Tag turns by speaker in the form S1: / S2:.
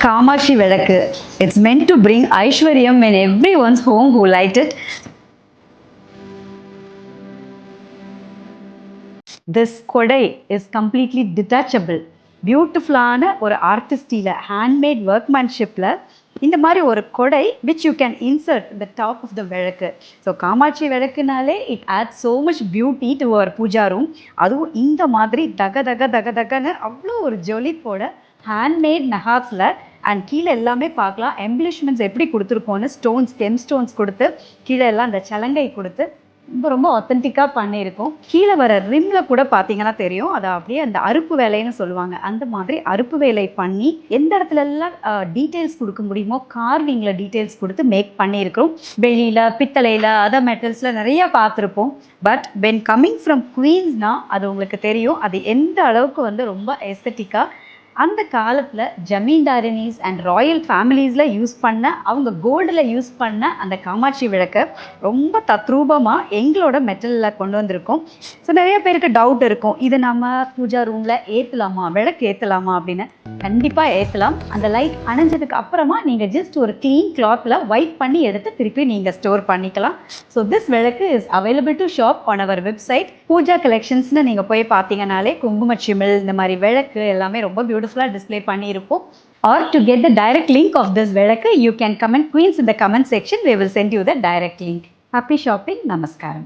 S1: Kamachi Velakku. It's meant to bring Aishwaryam in everyone's home who light it. This kodai is completely detachable. பியூட்டிஃபுல்லான ஒரு ஆர்டிஸ்டில் handmade ஒர்க்மேன்ஷிப்பில் இந்த மாதிரி ஒரு கொடை which you can insert the top of the vilakku. So Kamakshi விளக்குனாலே it add so much beauty to our pooja room. அதுவும் இந்த மாதிரி தக தக தக தகன்னு அவ்வளோ ஒரு ஜொலிப்போட ஹேண்ட்மேட் நகாஸில் அண்ட் கீழே எல்லாமே பார்க்கலாம் எம்பிலிஷ்மெண்ட்ஸ் எப்படி கொடுத்துருக்கோன்னு ஸ்டோன்ஸ் ஸ்டோன்ஸ் கொடுத்து கீழே எல்லாம் அந்த சலங்கை கொடுத்து ரொம்ப ஆத்தென்டிக்காக பண்ணியிருக்கோம். கீழே வர ரிம்மில் கூட பார்த்தீங்கன்னா தெரியும், அதை அப்படியே அந்த அறுப்பு வேலைன்னு சொல்லுவாங்க, அந்த மாதிரி அறுப்பு வேலை பண்ணி எந்த இடத்துலலாம் டீட்டெயில்ஸ் கொடுக்க முடியுமோ கார்விங்கில் டீட்டெயில்ஸ் கொடுத்து மேக் பண்ணியிருக்கிறோம். வெளியில் பித்தளையில் அதர் மெட்டல்ஸில் நிறையா பார்த்துருப்போம். பட் வென் கம்மிங் ஃப்ரம் குவீன்ஸ்னால் அது உங்களுக்கு தெரியும் அது எந்த அளவுக்கு ரொம்ப எஸ்தட்டிக்காக அந்த காலத்தில் ஜமீன்தாரினிஸ் அண்ட் ராயல் ஃபேமிலிஸில் யூஸ் பண்ண அவங்க கோல்டில் யூஸ் பண்ண அந்த காமாட்சி விளக்கை ரொம்ப தத்ரூபமாக எங்களோட மெட்டலில் கொண்டு வந்திருக்கோம். ஸோ நிறைய பேருக்கு டவுட் இருக்கும், இது நம்ம பூஜா ரூமில் ஏற்றலாமா, விளக்கு ஏற்றலாமா அப்படின்னு. கண்டிப்பாக ஏற்றலாம். அந்த லைட் அணைஞ்சதுக்கு அப்புறமா நீங்கள் ஜஸ்ட் ஒரு க்ளீன் கிளாத்தில் வைப் பண்ணி எடுத்து திருப்பி நீங்கள் ஸ்டோர் பண்ணிக்கலாம். So this vilakku is available to shop on our website. Pooja கலெக்ஷன்ஸ்னு நீங்கள் போய் பார்த்தீங்கனாலே குங்குமச்சிமிழ் இந்த மாதிரி விளக்கு எல்லாமே ரொம்ப பியூட்டிஃபுல்லாக டிஸ்பிளே பண்ணியிருப்போம். Or to get the direct link of this விளக்கு, you can comment Queens in the comment section. We will send you the direct link. Happy shopping. Namaskaram.